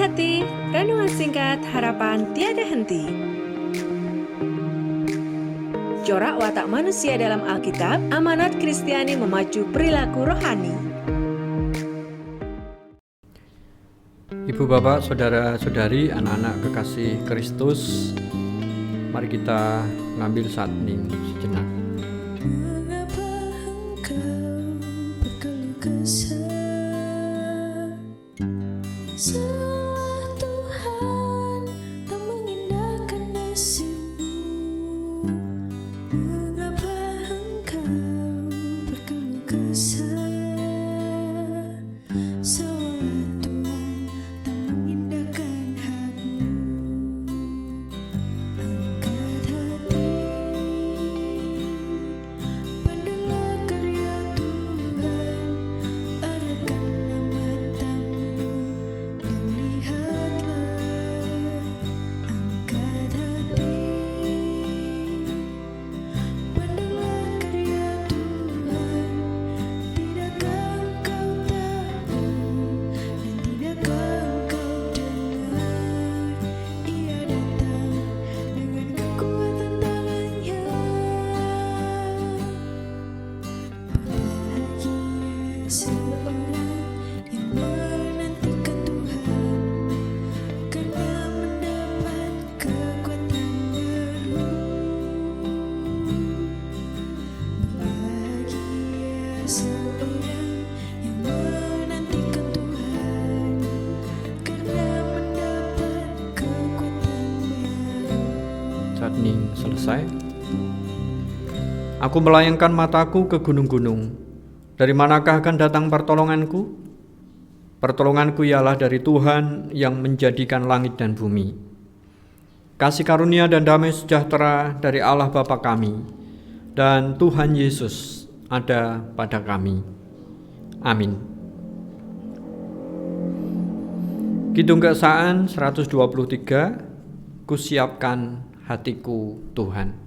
hati, renungan singkat harapan tiada henti. Corak watak manusia dalam Alkitab, amanat Kristiani memacu perilaku rohani. Ibu, Bapak, Saudara-saudari, anak-anak kekasih Kristus, mari kita ngambil saat hening sejenak. Mengapa engkau berkeluh kesah? Salah Tuhan tak mengindahkan nasibmu. Mengapa engkau berkeluh kesah? Salah Tuhan tak mengindahkan hakmu. Angkat hati, pandanglah karya Tuhan, arahkanlah matamu dan lihatlah. Angkat hati, pandanglah karya Tuhan, tidakkah engkau tahu dan tidakkah engkau dengar, Ia datang dengan kekuatan tangannya. Bahagia seorang yang menantikan Tuhan, karena mendapat kekuatan baru. Bahagia seorang yang menantikan Tuhan, karena mendapat kekuatan baru. Saat hening selesai. Aku melayangkan mataku ke gunung-gunung. Dari manakah akan datang pertolonganku? Pertolonganku ialah dari Tuhan yang menjadikan langit dan bumi. Kasih karunia dan damai sejahtera dari Allah Bapa kami dan Tuhan Yesus ada pada kami. Amin. Kidung Keesaan 123, Kusiapkan hatiku Tuhan.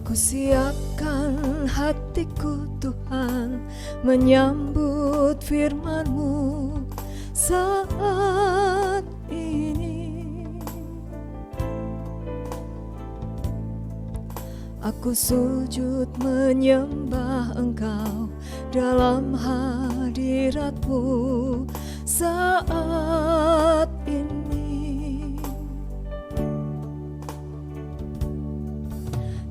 Kusiapkan hatiku Tuhan, menyambut firman-Mu saat ini. Aku sujud menyembah Engkau dalam hadirat-Mu saat ini.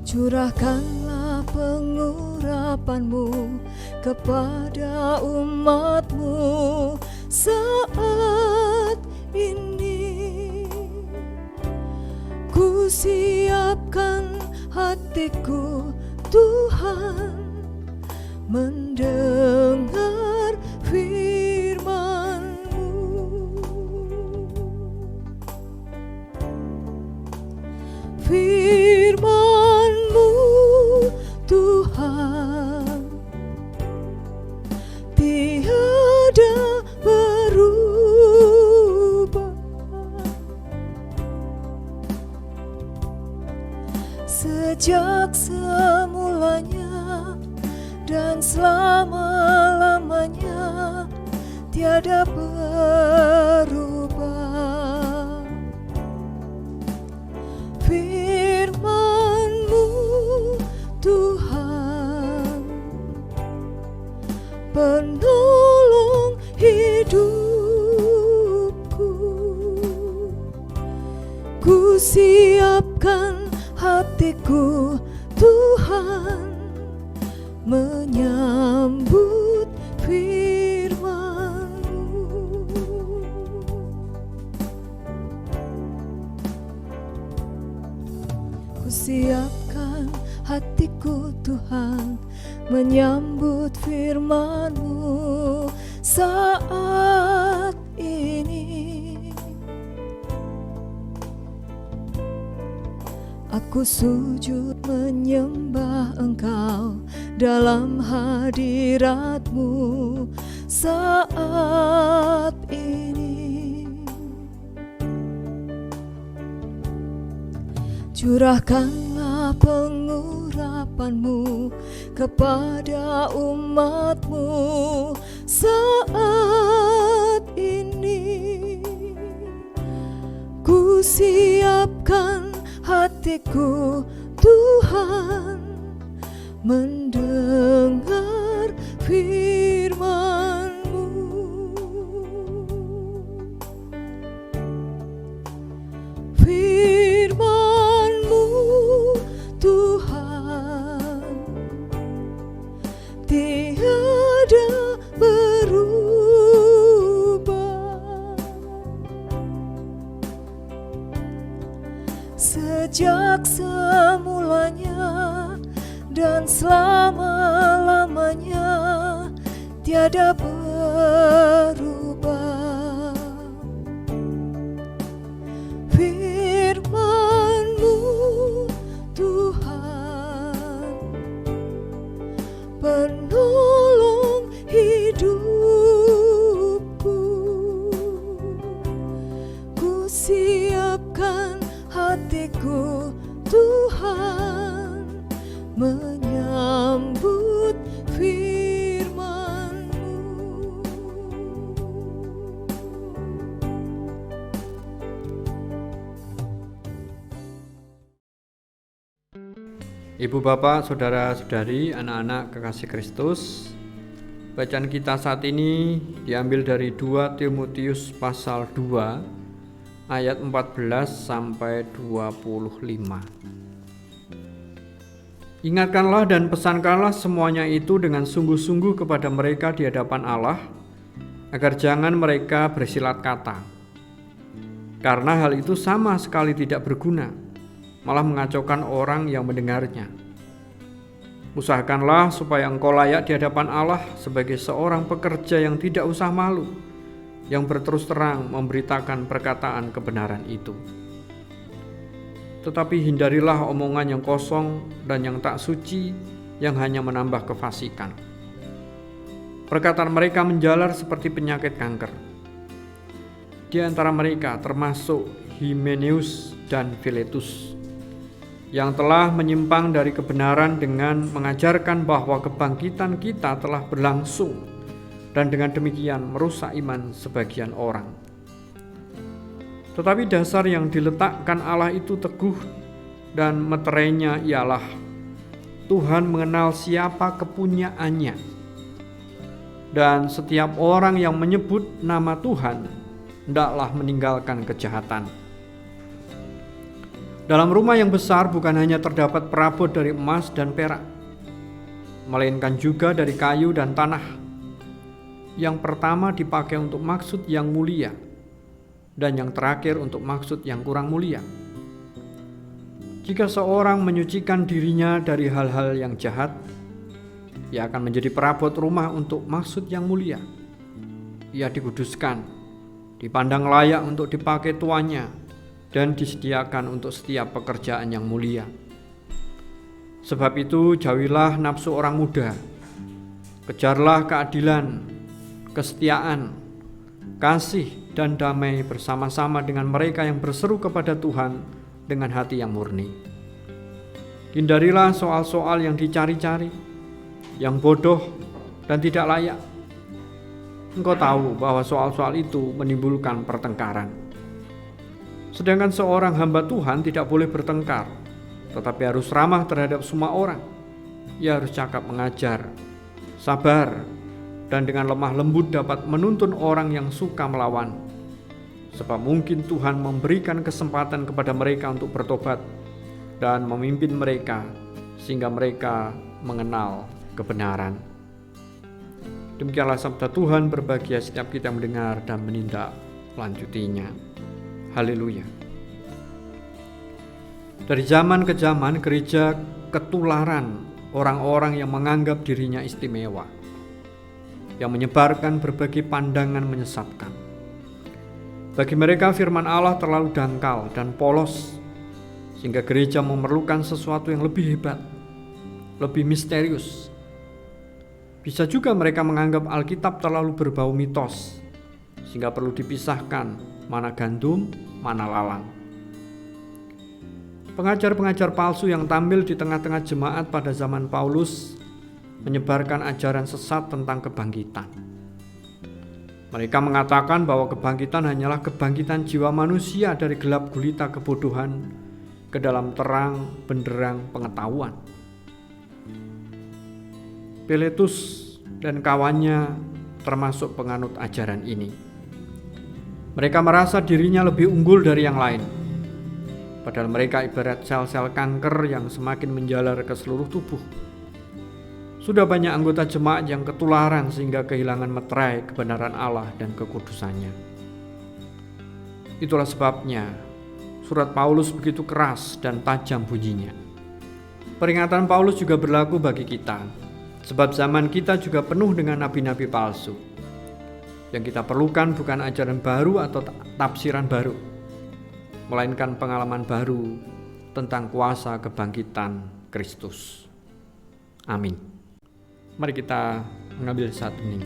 Curahkanlah pengurapan-Mu kepada umat-Mu saat ini. Kusiapkan hatiku Tuhan, mendengar firman-Mu. Firman-Mu Tuhan tiada berubah. Sejak semulanya dan selama-lamanya tiada berubah. Firman-Mu Tuhan, penolong hidupku. Kusiapkan hatiku Tuhan, menyambut firman-Mu. Kusiapkan hatiku Tuhan, menyambut firman-Mu saat ini. Ku sujud menyembah Engkau dalam hadirat-Mu saat ini. Curahkanlah pengurapan-Mu kepada umat-Mu saat ini. Ku siapkan hatiku, Tuhan, mendengar firman-Mu. Firman-Mu, Tuhan, tiada berubah. Sejak semulanya dan selama-lamanya tiada berubah. Firman-Mu, Tuhan, penolong hidupku. Ku siapkan hatiku, Tuhan, menyambut firman-Mu. Ibu bapak, saudara-saudari, anak-anak kekasih Kristus, bacaan kita saat ini diambil dari 2 Timotius pasal 2 ayat 14 sampai 25. Ingatkanlah dan pesankanlah semuanya itu dengan sungguh-sungguh kepada mereka di hadapan Allah, agar jangan mereka bersilat kata. Karena hal itu sama sekali tidak berguna, malah mengacaukan orang yang mendengarnya. Usahakanlah supaya engkau layak di hadapan Allah sebagai seorang pekerja yang tidak usah malu, yang berterus terang memberitakan perkataan kebenaran itu. Tetapi hindarilah omongan yang kosong dan yang tak suci, yang hanya menambah kefasikan. Perkataan mereka menjalar seperti penyakit kanker. Di antara mereka termasuk Himeneus dan Filetus, yang telah menyimpang dari kebenaran dengan mengajarkan bahwa kebangkitan kita telah berlangsung, dan dengan demikian merusak iman sebagian orang. Tetapi dasar yang diletakkan Allah itu teguh, dan meterainya ialah Tuhan mengenal siapa kepunyaannya, dan setiap orang yang menyebut nama Tuhan hendaklah meninggalkan kejahatan. Dalam rumah yang besar bukan hanya terdapat perabot dari emas dan perak, melainkan juga dari kayu dan tanah. Yang pertama dipakai untuk maksud yang mulia, dan yang terakhir untuk maksud yang kurang mulia. Jika seorang menyucikan dirinya dari hal-hal yang jahat, ia akan menjadi perabot rumah untuk maksud yang mulia. Ia dikuduskan, dipandang layak untuk dipakai tuannya, dan disediakan untuk setiap pekerjaan yang mulia. Sebab itu jauhilah nafsu orang muda, kejarlah keadilan, kesetiaan, kasih, dan damai bersama-sama dengan mereka yang berseru kepada Tuhan dengan hati yang murni. Hindarilah soal-soal yang dicari-cari, yang bodoh dan tidak layak. Engkau tahu bahwa soal-soal itu menimbulkan pertengkaran. Sedangkan seorang hamba Tuhan tidak boleh bertengkar, tetapi harus ramah terhadap semua orang. Ia harus cakap mengajar, sabar, dan dengan lemah lembut dapat menuntun orang yang suka melawan. Sebab mungkin Tuhan memberikan kesempatan kepada mereka untuk bertobat dan memimpin mereka sehingga mereka mengenal kebenaran. Demikianlah sabda Tuhan, berbahagia setiap kita mendengar dan menindaklanjutinya. Haleluya. Dari zaman ke zaman gereja ketularan orang-orang yang menganggap dirinya istimewa, yang menyebarkan berbagai pandangan menyesatkan. Bagi mereka firman Allah terlalu dangkal dan polos, sehingga gereja memerlukan sesuatu yang lebih hebat, lebih misterius. Bisa juga mereka menganggap Alkitab terlalu berbau mitos, sehingga perlu dipisahkan mana gandum, mana lalang. Pengajar-pengajar palsu yang tampil di tengah-tengah jemaat pada zaman Paulus menyebarkan ajaran sesat tentang kebangkitan. Mereka mengatakan bahwa kebangkitan hanyalah kebangkitan jiwa manusia dari gelap gulita kebodohan ke dalam terang benderang pengetahuan. Pilatus dan kawannya termasuk penganut ajaran ini. Mereka merasa dirinya lebih unggul dari yang lain, padahal mereka ibarat sel-sel kanker yang semakin menjalar ke seluruh tubuh. Sudah banyak anggota jemaat yang ketularan sehingga kehilangan meterai kebenaran Allah dan kekudusannya. Itulah sebabnya surat Paulus begitu keras dan tajam bunyinya. Peringatan Paulus juga berlaku bagi kita, sebab zaman kita juga penuh dengan nabi-nabi palsu. Yang kita perlukan bukan ajaran baru atau tafsiran baru, melainkan pengalaman baru tentang kuasa kebangkitan Kristus. Amin. Mari kita mengambil saat ini.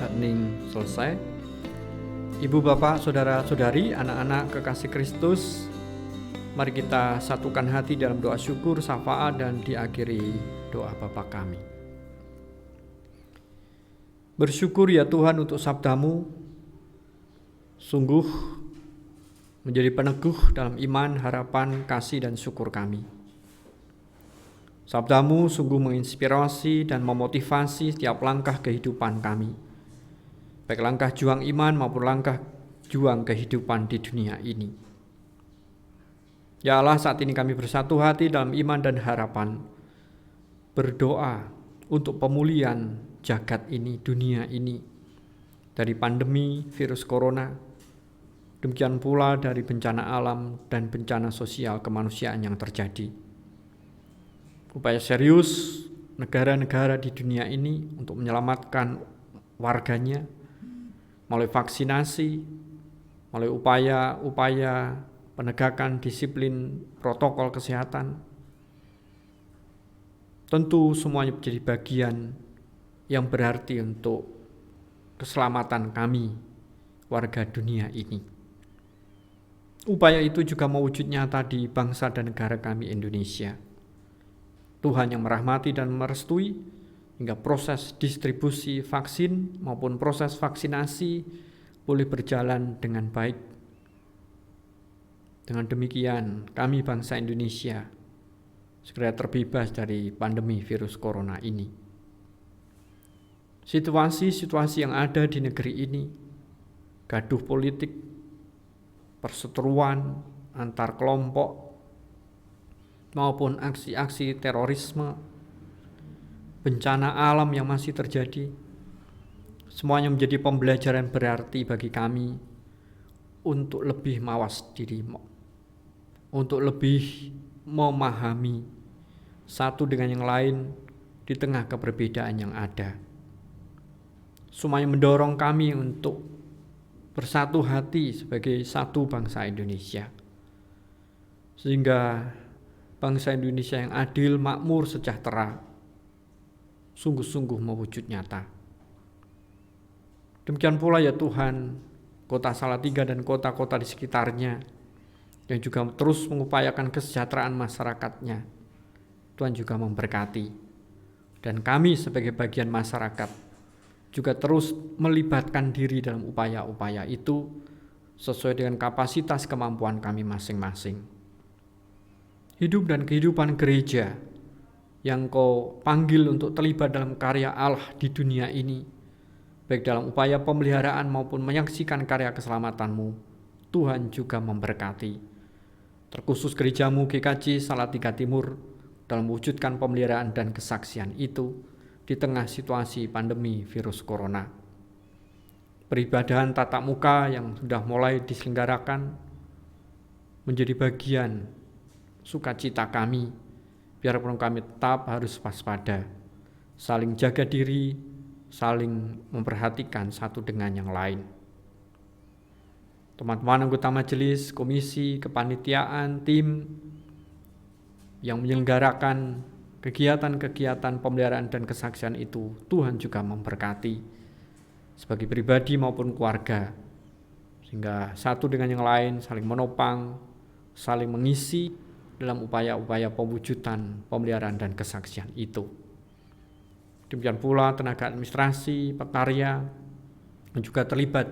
Hening selesai. Ibu, bapak, saudara-saudari, anak-anak kekasih Kristus, mari kita satukan hati dalam doa syukur, syafaat, dan diakhiri doa Bapa kami. Bersyukur ya Tuhan untuk sabdamu, sungguh menjadi peneguh dalam iman, harapan, kasih, dan syukur kami. Sabdamu sungguh menginspirasi dan memotivasi setiap langkah kehidupan kami, baik langkah juang iman maupun langkah juang kehidupan di dunia ini. Ya Allah, saat ini kami bersatu hati dalam iman dan harapan, berdoa untuk pemulihan jagat ini, dunia ini, dari pandemi virus corona, demikian pula dari bencana alam dan bencana sosial kemanusiaan yang terjadi. Upaya serius negara-negara di dunia ini untuk menyelamatkan warganya, melalui vaksinasi, melalui upaya-upaya penegakan disiplin protokol kesehatan. Tentu semuanya menjadi bagian yang berarti untuk keselamatan kami, warga dunia ini. Upaya itu juga mewujud nyata di bangsa dan negara kami Indonesia. Tuhan yang merahmati dan merestui, hingga proses distribusi vaksin maupun proses vaksinasi boleh berjalan dengan baik. Dengan demikian, kami bangsa Indonesia segera terbebas dari pandemi virus corona ini. Situasi-situasi yang ada di negeri ini, gaduh politik, perseteruan antar kelompok, maupun aksi-aksi terorisme, bencana alam yang masih terjadi, semuanya menjadi pembelajaran berarti bagi kami untuk lebih mawas diri, untuk lebih memahami satu dengan yang lain di tengah keberbedaan yang ada. Semuanya mendorong kami untuk bersatu hati sebagai satu bangsa Indonesia, sehingga bangsa Indonesia yang adil, makmur, sejahtera sungguh-sungguh mewujud nyata. Demikian pula ya Tuhan, kota Salatiga dan kota-kota di sekitarnya yang juga terus mengupayakan kesejahteraan masyarakatnya, Tuhan juga memberkati. Dan kami sebagai bagian masyarakat juga terus melibatkan diri dalam upaya-upaya itu sesuai dengan kapasitas kemampuan kami masing-masing. Hidup dan kehidupan gereja yang Kau panggil untuk terlibat dalam karya Allah di dunia ini baik dalam upaya pemeliharaan maupun menyaksikan karya keselamatan-Mu. Tuhan juga memberkati. Terkhusus gerejamu GKJ Salatiga Timur dalam mewujudkan pemeliharaan dan kesaksian itu di tengah situasi pandemi virus corona. Peribadahan tatap muka yang sudah mulai diselenggarakan menjadi bagian sukacita kami, biarpun kami tetap harus waspada, saling jaga diri, saling memperhatikan satu dengan yang lain. Teman-teman anggota majelis, komisi, kepanitiaan, tim yang menyelenggarakan kegiatan-kegiatan pemeliharaan dan kesaksian itu, Tuhan juga memberkati sebagai pribadi maupun keluarga, sehingga satu dengan yang lain saling menopang, saling mengisi dalam upaya-upaya pewujudan pemeliharaan dan kesaksian itu. Demikian pula tenaga administrasi, pekarya yang juga terlibat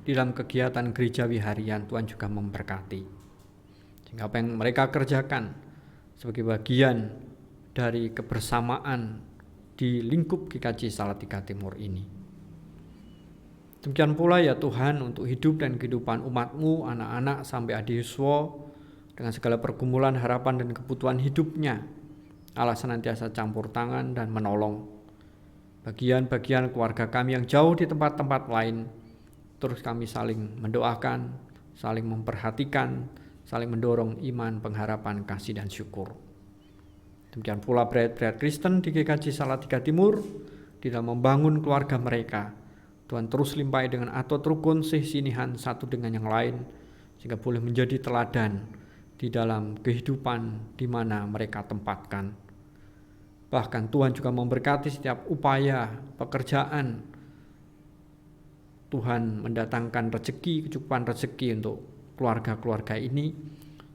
di dalam kegiatan gerejawi harian, Tuhan juga memberkati. Sehingga apa yang mereka kerjakan sebagai bagian dari kebersamaan di lingkup GKJ Salatiga Timur ini. Demikian pula ya Tuhan, untuk hidup dan kehidupan umat-Mu, anak-anak sampai Adi Yuswo, dengan segala pergumulan, harapan dan kebutuhan hidupnya, Allah senantiasa campur tangan dan menolong. Bagian-bagian keluarga kami yang jauh di tempat-tempat lain, terus kami saling mendoakan, saling memperhatikan, saling mendorong iman, pengharapan, kasih dan syukur. Demikian pula brayat-brayat Kristen di GKJ Salatiga Timur di dalam membangun keluarga mereka. Tuhan terus limpahi dengan atot rukun sih-sinihan satu dengan yang lain, sehingga boleh menjadi teladan di dalam kehidupan di mana mereka tempatkan. Bahkan Tuhan juga memberkati setiap upaya pekerjaan. Tuhan mendatangkan rezeki, kecukupan rezeki untuk keluarga-keluarga ini,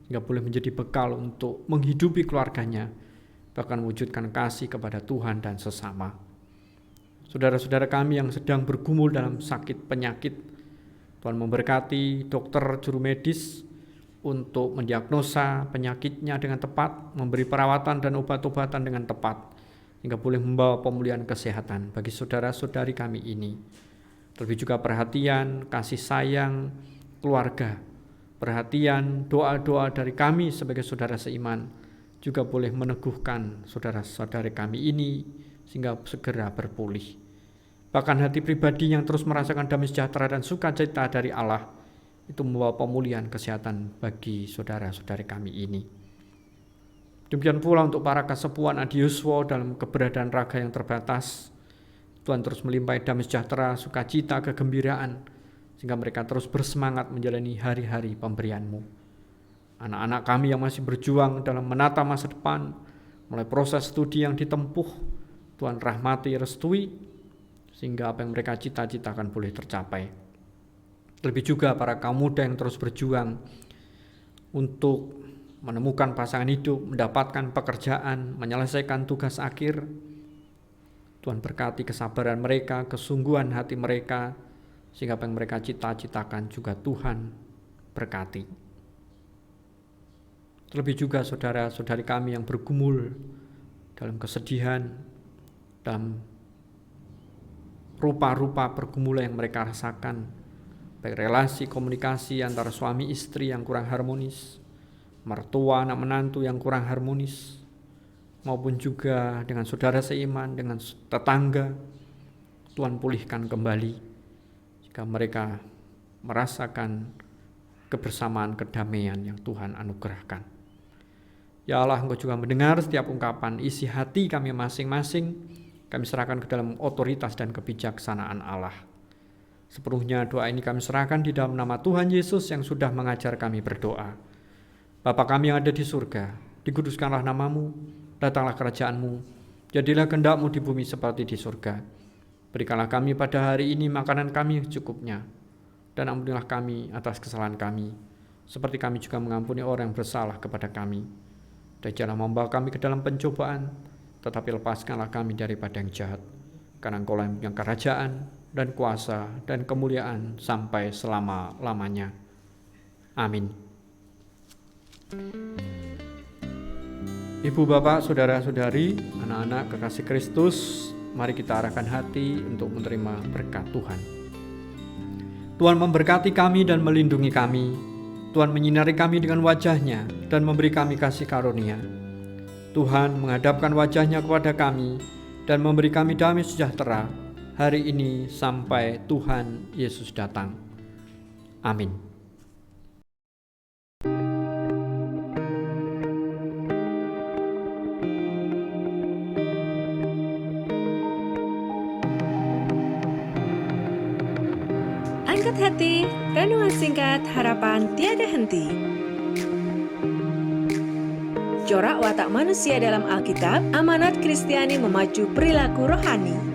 sehingga boleh menjadi bekal untuk menghidupi keluarganya, bahkan mewujudkan kasih kepada Tuhan dan sesama. Saudara-saudara kami yang sedang bergumul dalam sakit penyakit, Tuhan memberkati dokter juru medis untuk mendiagnosa penyakitnya dengan tepat, memberi perawatan dan obat-obatan dengan tepat, hingga boleh membawa pemulihan kesehatan bagi saudara-saudari kami ini. Terlebih juga perhatian, kasih sayang, keluarga, perhatian, doa-doa dari kami sebagai saudara seiman, juga boleh meneguhkan saudara-saudari kami ini sehingga segera berpulih. Bahkan hati pribadi yang terus merasakan damai sejahtera dan sukacita dari Allah itu membawa pemulihan kesehatan bagi saudara-saudari kami ini. Demikian pula untuk para kesepuhan Adi Yuswo dalam keberadaan raga yang terbatas, Tuhan terus melimpahi damai sejahtera, sukacita, kegembiraan, sehingga mereka terus bersemangat menjalani hari-hari pemberian-Mu. Anak-anak kami yang masih berjuang dalam menata masa depan, mulai proses studi yang ditempuh, Tuhan rahmati, restui, sehingga apa yang mereka cita-citakan boleh tercapai. Lebih juga para kaum muda yang terus berjuang untuk menemukan pasangan hidup, mendapatkan pekerjaan, menyelesaikan tugas akhir. Tuhan berkati kesabaran mereka, kesungguhan hati mereka, sehingga apa yang mereka cita-citakan juga Tuhan berkati. Terlebih juga saudara-saudari kami yang bergumul dalam kesedihan, dalam rupa-rupa pergumulan yang mereka rasakan, baik relasi komunikasi antara suami istri yang kurang harmonis, mertua anak menantu yang kurang harmonis, maupun juga dengan saudara seiman, dengan tetangga. Tuhan pulihkan kembali jika mereka merasakan kebersamaan, kedamaian yang Tuhan anugerahkan. Ya Allah, Engkau juga mendengar setiap ungkapan isi hati kami masing-masing. Kami serahkan ke dalam otoritas dan kebijaksanaan Allah. Sepenuhnya doa ini kami serahkan di dalam nama Tuhan Yesus yang sudah mengajar kami berdoa. Bapa kami yang ada di surga, dikuduskanlah nama-Mu, datanglah kerajaan-Mu, jadilah kehendak-Mu di bumi seperti di surga. Berikanlah kami pada hari ini makanan kami secukupnya, dan ampunilah kami atas kesalahan kami, seperti kami juga mengampuni orang yang bersalah kepada kami. Dan jangan membawa kami ke dalam pencobaan, tetapi lepaskanlah kami daripada yang jahat, karena Engkau yang punya kerajaan dan kuasa dan kemuliaan sampai selama-lamanya. Amin. Ibu, bapak, saudara-saudari, anak-anak kekasih Kristus mari kita arahkan hati untuk menerima berkat Tuhan. Tuhan memberkati kami dan melindungi kami. Tuhan menyinari kami dengan wajah-Nya dan memberi kami kasih karunia. Tuhan menghadapkan wajah-Nya kepada kami dan memberi kami damai sejahtera hari ini sampai Tuhan Yesus datang. Amin. Angkat hati, renungan singkat harapan tiada henti. Corak watak manusia dalam Alkitab, amanat Kristiani memacu perilaku rohani.